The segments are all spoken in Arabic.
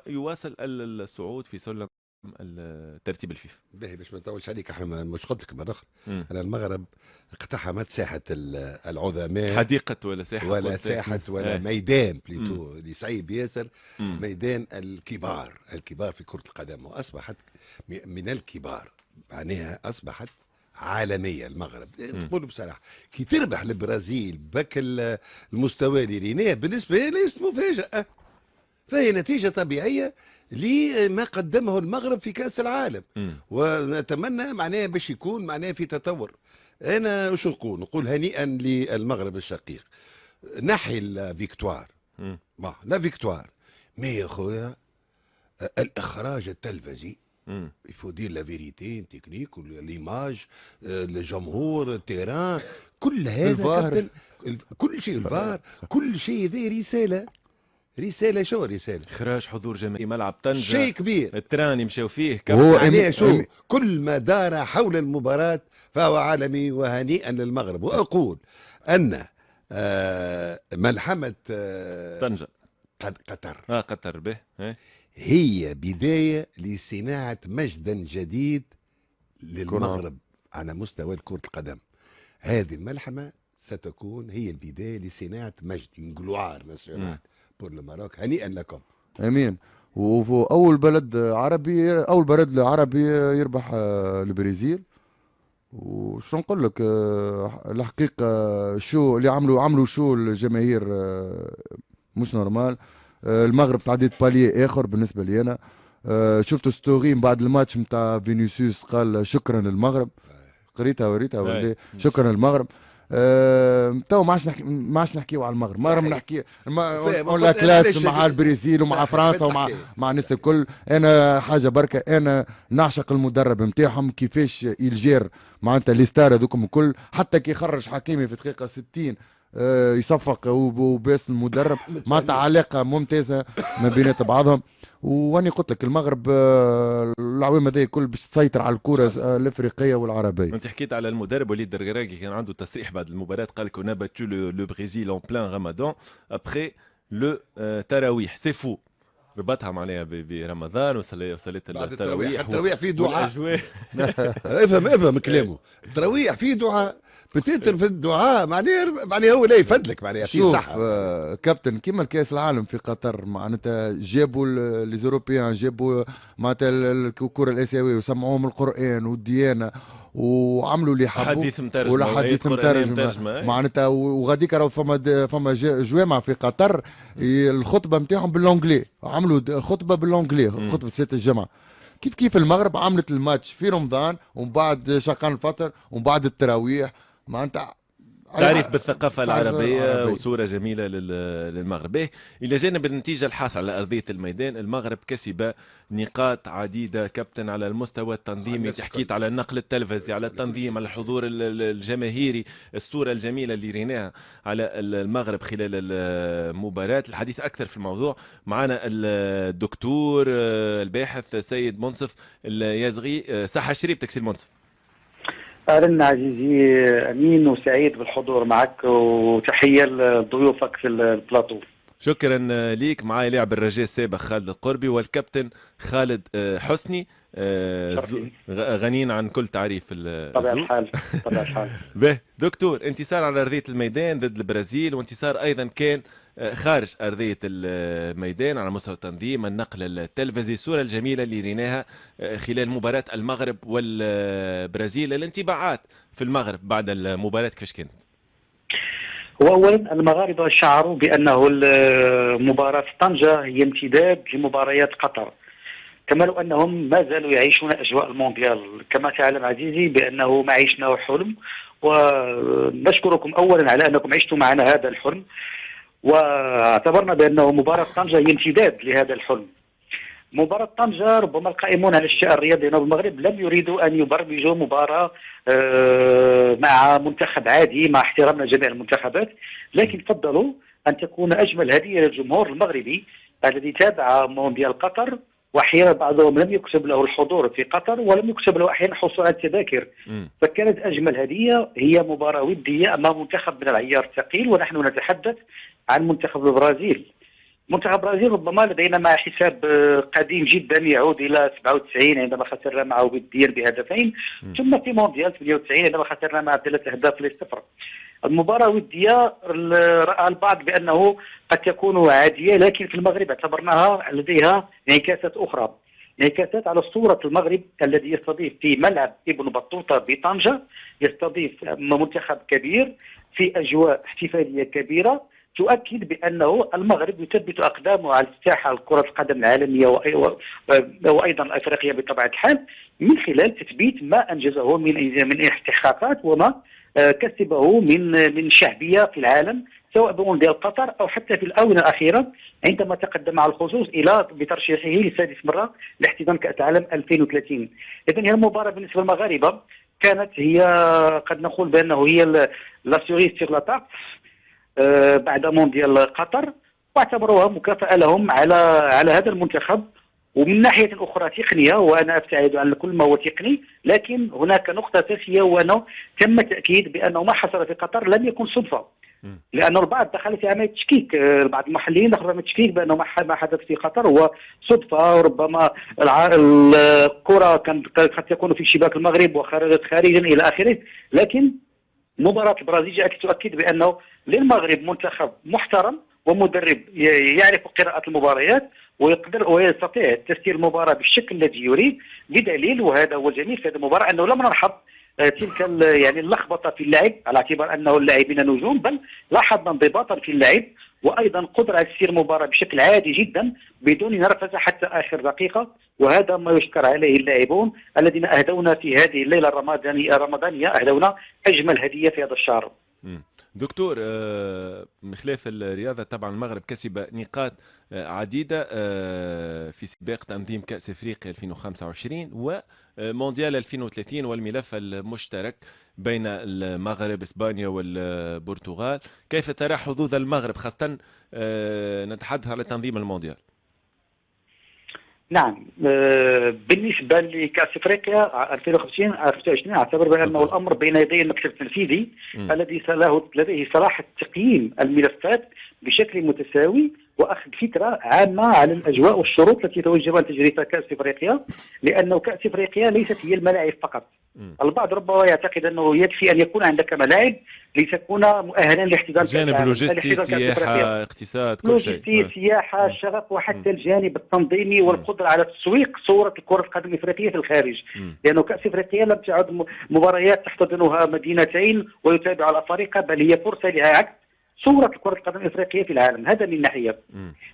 يواصل الصعود في سلم ترتيب الفيفا. باهي باش ما نطولش عليك، احنا مش قلت لك مرة اخرى، مم. انا المغرب اقتحمت ساحة العظماء، حديقة ولا ساحة ولا قلت ساحة ولا إيه. ميدان مم. بليتو اللي صعيب ياسر. مم. ميدان الكبار، الكبار في كرة القدم، وأصبحت من الكبار، معناها أصبحت عالمية. المغرب مم. نقول بصراحة كي تربح البرازيل بك المستوى اللي ريناه، بالنسبة لي ليست مفاجأة، فهي نتيجة طبيعية لما قدمه المغرب في كأس العالم. مم. ونتمنى معناها باش يكون معناها في تطور. أنا وش نقول هنيئا للمغرب الشقيق. نحي الفيكتوار، مم. لا فيكتوار، مي يا خويا الاخراج التلفزي، مم. يفو دير لا فيريتي تكنيك ليماج، الجمهور، التيران، كل هذا الفار. كابتن، كل شيء الفار، كل شيء ذي رساله. رساله شو رساله؟ إخراج حضور جماهيري ملعب طنجة، شيء كبير. التران يمشيو فيه وهو عليه شو كل ما دار حول المباراة فهو عالمي، وهنيئا للمغرب. وأقول أن ملحمة طنجة قطر قطر به هي بداية لصناعة مجد جديد للمغرب على مستوى كرة القدم. هذه الملحمة ستكون هي البداية لصناعة مجد جلوار ناسيونال بور الماروك. هنيئا لكم. امين. واول بلد عربي، اول بلد عربي يربح البرازيل. وش نقول لك، الحقيقه شو اللي عملوا شو الجماهير مش نورمال. المغرب تعديت باليه اخر بالنسبه لي انا. شفت ستوري بعد الماتش نتاع فينيسيوس قال شكرا للمغرب، قريتها وريتها ولا شكرا للمغرب. تو ما عادش نحكيو على المغرب، ما راهم نحكي ولا كلاس مع البرازيل ومع فرنسا ومع الناس الكل. انا حاجه بركه، انا نعشق المدرب نتاعهم كيفاش يلجير معناتها لي ستار هذوكم الكل. حتى كي خرج حكيمي في دقيقه 60 يصفق وباس المدرب، معناتها علاقه ممتازه ما بينات بعضهم. واني قلت لك المغرب العوام هذه الكل باش تسيطر على الكره الافريقيه والعربيه. انت حكيت على المدرب وليد الدرغراقي، كان عنده تصريح بعد المباراه قال لك اون باتو لو بريزيل اون بلان رمضان ابخي لو تراويح سي فو، ربطها معناها برمضان وصلت التراويح. التراويح فيه دعاء. افهم إيه. كلامه. التراويح فيه دعاء، بتتر في الدعاء معناها هو لا يفدلك معناها فيه صحة. كابتن كيما الكاس العالم في قطر معناتها جابوا لي زوروبيان، جابوا معناتها الكرة الاسيويه وسمعوهم القران والديانه وعملوا اللي حبوا، حديث مترجم ولا حديث مترجم معناتها. وغاديك راهو فما جوامع في قطر الخطبه نتاعهم باللونجلي، عملوا خطبه باللونجلي، خطبه سيد الجمعه. كيف المغرب عملت الماتش في رمضان ومن بعد شقان الفطر ومن بعد التراويح، معناتها تعريف بالثقافة العربية وصورة جميلة للمغرب. إلى جانب النتيجة الحاصلة على أرضية الميدان، المغرب كسب نقاط عديدة كابتن على المستوى التنظيمي. تحكيت على النقل التلفزي، على التنظيم، على الحضور الجماهيري، الصورة الجميلة اللي ريناها على المغرب خلال المباراة. الحديث أكثر في الموضوع معنا الدكتور الباحث سيد منصف اليازغي. صحة شريبتك سي المنصف. أهلا عزيزي أمين، وسعيد بالحضور معك، وتحية لضيوفك في البلاطو. شكرا ليك. معاي لاعب الرجاء السابق خالد القربي والكابتن خالد حسني، غنيين عن كل تعريف. طبيعة الحال طبيعة الحال. به دكتور، انتصار على أرضية الميدان ضد البرازيل، وانتصار أيضا كان خارج أرضية الميدان على مستوى التنظيم، النقل التلفزي، الصورة الجميلة اللي ريناها خلال مباراة المغرب والبرازيل. الانطباعات في المغرب بعد المباراة كيفاش كانت؟ هو أولا المغاربة شعروا بأنه مباراة طنجة هي امتداد لمباريات قطر، كما لو أنهم ما زالوا يعيشون أجواء المونديال. كما تعلم عزيزي بأنه ما عشناه حلم، ونشكركم أولا على أنكم عشتوا معنا هذا الحلم، واعتبرنا بأنه مباراة طنجة هي امتداد لهذا الحلم. مباراة طنجة ربما القائمون على الشأن الرياضي هنا بالمغرب لم يريدوا أن يبرمجوا مباراة مع منتخب عادي، مع احترامنا جميع المنتخبات، لكن فضلوا أن تكون أجمل هدية للجمهور المغربي الذي تابع مونديال قطر، واحيانا بعضهم لم يكتب له الحضور في قطر ولم يكتب له احيانا حصول على التذاكر. فكانت اجمل هديه هي مباراه وديه امام منتخب من العيار الثقيل، ونحن نتحدث عن منتخب البرازيل. منتخب البرازيل ربما لدينا مع حساب قديم جدا يعود الى 97 عندما خسرنا معه وديا بهدفين، ثم في مونديال 98 عندما خسرنا مع 3 أهداف ل0. المباراه وديه راى البعض بانه قد تكون عاديه، لكن في المغرب اعتبرناها لديها انعكاسات اخرى، انعكاسات على صوره المغرب الذي يستضيف في ملعب ابن بطوطه بطنجه، يستضيف منتخب كبير في اجواء احتفاليه كبيره تؤكد بانه المغرب يثبت اقدامه على الساحه كره القدم العالميه وايضا الافريقيه بطبيعه الحال، من خلال تثبيت ما انجزه من استحقاقات وما كسبه من شعبيه في العالم، سواء بمونديال قطر او حتى في الاونه الاخيره عندما تقدم على الخصوص الى بترشيحه لسادس مره لاحتضان كاس العالم 2030. اذا هي المباراه بالنسبه للمغاربه كانت هي قد نقول بانه هي لا سيغي سيغ لا تاكس بعد مونديال قطر، واعتبروها مكافأة لهم على هذا المنتخب. ومن ناحية أخرى تقنية، وأنا أبتعد عن كل ما هو تقني، لكن هناك نقطة أساسية وأنه تم تأكيد بأنه ما حصل في قطر لم يكن صدفة، لأن البعض دخل في عملية تشكيك، بعض المحللين دخلوا في عملية تشكيك بأنه ما حدث في قطر هو صدفة، وربما الكرة قد تكون في شباك المغرب وخرجت خارجا إلى آخره. لكن مباراة البرازيل جاءت تؤكد بأنه للمغرب منتخب محترم ومدرب يعرف قراءة المباريات ويقدر ويستطيع تسيير المباراة بالشكل الذي يريد، بدليل وهذا هو الجميل في هذه المباراة أنه لم نلحظ تلك يعني اللخبطة في اللعب على اعتبار أنه اللاعبين نجوم، بل لاحظنا انضباطا في اللعب وايضا قدره على تسيير المباراه بشكل عادي جدا بدون نرفزه حتى اخر دقيقه، وهذا ما يشكر عليه اللاعبون الذين اهدونا في هذه الليله الرمضانيه اهدونا اجمل هديه في هذا الشهر. دكتور، من خلاف الرياضة طبعا المغرب كسب نقاط عديدة في سباق تنظيم كأس افريقيا 2025 ومونديال 2030 والملف المشترك بين المغرب اسبانيا والبرتغال. كيف ترى حظوظ المغرب خاصة نتحدث على تنظيم المونديال؟ نعم، بالنسبه لكاس افريقيا 2025 اعتبر بانه الامر بين يدي المكتب التنفيذي الذي لديه صلاح تقييم الملفات بشكل متساوي واخذ فكره عامه على الاجواء والشروط التي يتوجب ان تجري كاس افريقيا، لانه كاس افريقيا ليست هي الملاعب فقط. البعض ربما يعتقد انه يكفي ان يكون عندك ملاعب لتكون مؤهلا لاحتضان جانب لوجستي، سياحه، اقتصاد، كل شيء، لوجستي، سياحه، شغف، وحتى الجانب التنظيمي والقدره على تسويق صوره كره القدم الافريقيه في الخارج، لانه كاس افريقيا لم تعد مباريات تحتضنها مدينتين ويتابع الافارقه، بل هي فرصه لعكس صورة كرة القدم الإفريقية في العالم. هذا من ناحية.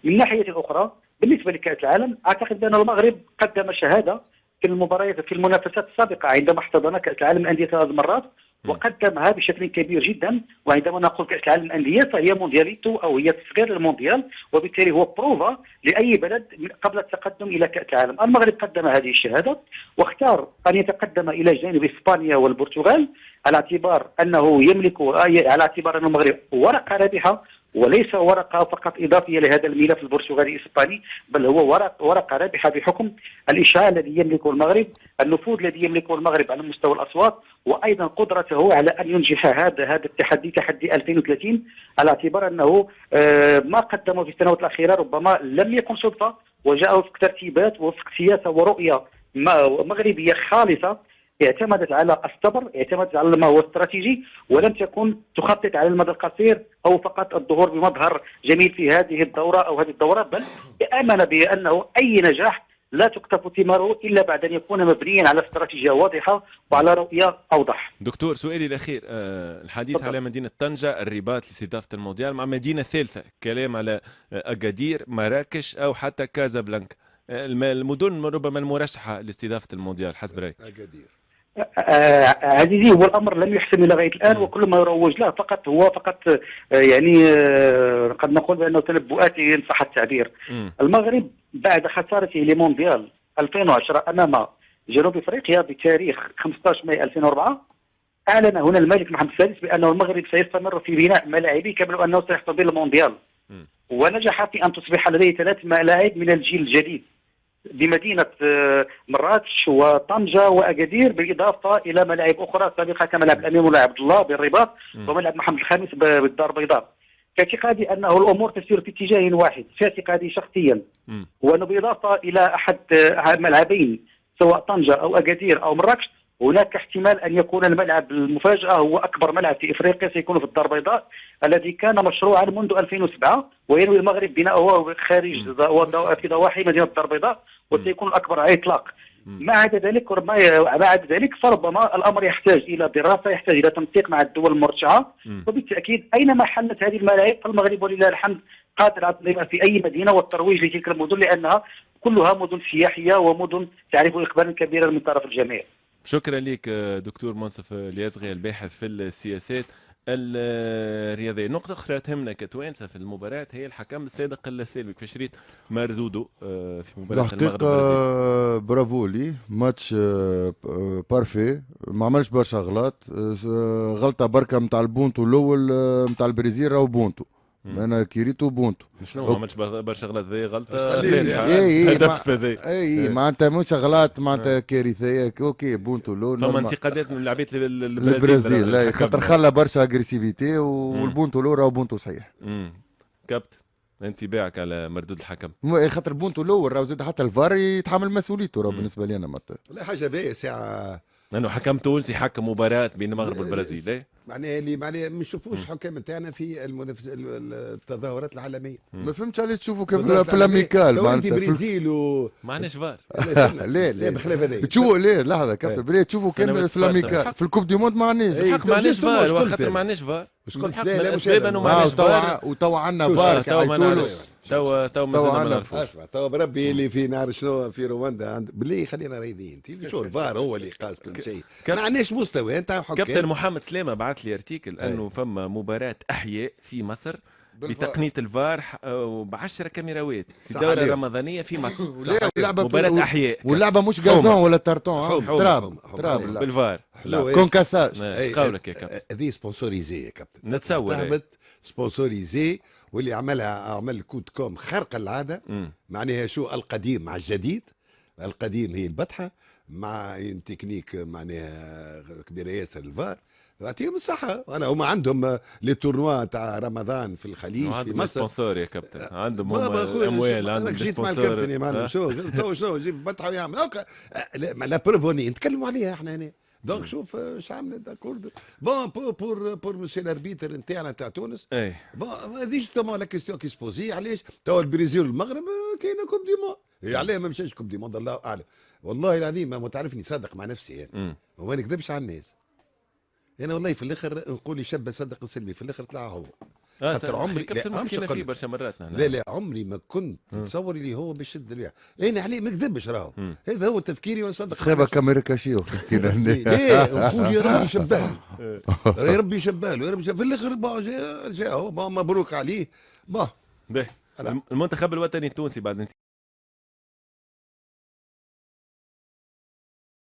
من ناحية أخرى بالنسبة لكأس العالم أعتقد بأن المغرب قدم شهادة في المباريات في المنافسات السابقة عندما احتضن كأس العالم للأندية 3 مرات، وقدمها بشكل كبير جدا. وعندما نقول كأس العالم للأندية فهي موندياليتو أو هي تصغير المونديال، وبالتالي هو بروفا لأي بلد قبل التقدم إلى كأس العالم. المغرب قدم هذه الشهادة واختار أن يتقدم إلى جانب إسبانيا والبرتغال على اعتبار أنه يملك، على اعتبار أن المغرب ورقة رابحة وليس ورقة فقط إضافية لهذا الملف البرتغالي الإسباني، بل هو ورقة رابحة بحكم الإشعاع الذي يملكه المغرب، النفوذ الذي يملكه المغرب على مستوى الأصوات، وأيضا قدرته على أن ينجح هذا التحدي، تحدي 2030، على اعتبار أنه ما قدمه في السنوات الأخيرة ربما لم يكن صدفة، وجاء وفق ترتيبات ووفق سياسة ورؤية مغربية خالصة اعتمدت على الصبر، اعتمدت على ما هو استراتيجي، ولم تكن تخطط على المدى القصير او فقط الظهور بمظهر جميل في هذه الدوره او هذه الدوره، بل امن بانه اي نجاح لا تكتف ثماره الا بعد ان يكون مبنيا على استراتيجيه واضحه وعلى رؤيه اوضح. دكتور، سؤالي الاخير، الحديث على مدينه طنجه، الرباط لاستضافه المونديال، مع مدينه ثالثه، كلام على اكادير، مراكش او حتى كازابلانكا، المدن ربما المرشحه لاستضافه المونديال حسب رايك. اكادير عزيزي، هو الامر لم يحسم لغايه الان، وكل ما يروج له فقط يعني قد نقول بانه تنبؤات ان صح التعبير. المغرب بعد خسارته لمونديال 2010 امام جنوب افريقيا بتاريخ 15 ماي 2004 اعلن هنا الملك محمد السادس بانه المغرب سيستمر في بناء ملاعبه كما انه سيحتضن المونديال، ونجح في ان تصبح لديه 3 ملاعب من الجيل الجديد بمدينة مراكش وطنجة وأكادير، بالإضافة إلى ملاعب أخرى سابقة كملعب الأمير مولاي عبد الله بالرباط وملعب محمد الخامس بالدار البيضاء. في اعتقادي انه الامور تسير في اتجاه واحد، في اعتقادي شخصيا، وانه بالاضافه الى احد ملعبين سواء طنجه او اكادير او مراكش، هناك احتمال ان يكون الملعب المفاجاه هو اكبر ملعب في افريقيا، سيكون في الدار البيضاء الذي كان مشروعا منذ 2007 وينوي المغرب بناؤه خارج في ضواحي مدينه الدار البيضاء، وسيكون الاكبر على الاطلاق. ما عدا ذلك فربما الامر يحتاج الى دراسه، يحتاج الى تنسيق مع الدول المرشحه، وبالتاكيد اينما حلت هذه الملاعب فالمغرب ولله الحمد قادر على التنظيم في اي مدينه والترويج لتلك المدن، لانها كلها مدن سياحيه ومدن تعرف اقبالا كبيرا من طرف الجميع. شكرا لك دكتور منصف اليازغي الباحث في السياسات الرياضيه. نقطة أخرى تهمنا كتوانسة في المباراة هي الحكم الصادق السالبي، كيف شريت مردوده في مباراة المغرب والبرازيل؟ برافو لي، ماتش بارفي، ما عملش برشا غلط. غلطة بركة نتاع البونتو الأول نتاع البرازيل راهو بونتو، انا كيريتو بونتو. شنو ما عملش برشا غلط؟ ذي غلطه هدف هذي اي معناتها مش غلط، معناتها كارثيه. اوكي بونتو لو فما انتقادات من لعبيه البرازيل، لا خاطر خلى برشا اجريسيفيتي، والبونتو لو راهو بونتو صحيح. كابتن انطباعك على مردود الحكم؟ خاطر بونتو الاول راهو زاد حتى الفار يتحمل مسؤوليته راهو بالنسبه لي انا معناتها. لا حاجه باهيه ساعه لانه حكم تونسي حكم مباراه بين المغرب والبرازيل. معناها اللي ما نشوفوش حكام نتاعنا في التظاهرات العالميه. ما فهمتش عليه تشوفوا كيف في الاميكال معناتها برازيل ما عندناش فار. لا بخلاف هذا تشوفوا ليه لحظه كابتن بلي تشوفوا كان في الاميكال في الكوب دي موند ما عندناش الحق، ما عندناش فار خاطر ما عندناش فار. مش قلت لا مش وتوا عندنا فار توا ما نعرفوش. اسمع توا بربي اللي في نهار شنو في رواندا بلي خلينا رايدين شو الفار هو اللي قاس كل شيء. ما عندناش مستوى انت حكام. كابتن محمد سلامه بعث لي ارتيكل انه فما مباراه احياء في مصر بتقنيه الفار ب10 كاميراوات في الدوره الرمضانيه في مصر. مباراه احياء واللعبه مش غازون ولا تارتون، تراب بالفار كونكاساج. قولك يا كابتن هذه سبونسوريزي يا كابتن، نتصور ذهبت سبونسوريزي، واللي عمل كود كوم خارق العاده. معناها شو القديم مع الجديد. القديم هي البطحه مع تكنيك معناها كبيره ياسر الفار، يعطيهم الصحة. أنا هما عندهم لي تورنوا تاع رمضان في الخليج في مصر. سبونسور يا كابتن، عندهم اموال، عندهم جيت مع الكابتن يا معلم. شو جيب بطحة ويعمل لا بروفوني نتكلموا عليها احنا هنا. دونك شوف اش عملت داكورد بون بور مسيو الاربيتر نتاعنا تاع تونس. بون هذه جوستومون لا كيستيون كي سبوزي. علاش توا البرازيل والمغرب كاينه كوب دي مون، علاه ما مشاش كوب دي مون الله اعلم. والله العظيم ما تعرفني صادق مع نفسي يعني، وما نكذبش على الناس. انا والله في الاخر نقول لي شاب صدق سلمي، في الاخر طلع هو. خاطر عمري فيه برشا مرات لا عمري ما كنت نتصور اللي هو بيشد البيع. انا عليه ما نكذبش راهو، هذا هو تفكيري وانا صدق. خيبه كاميرا كاشيو كينا ليه نقول يا ربي يشبهني، يا ربي يشبه له، يا ربي في الاخر جاء مبروك عليه. المنتخب الوطني التونسي بعد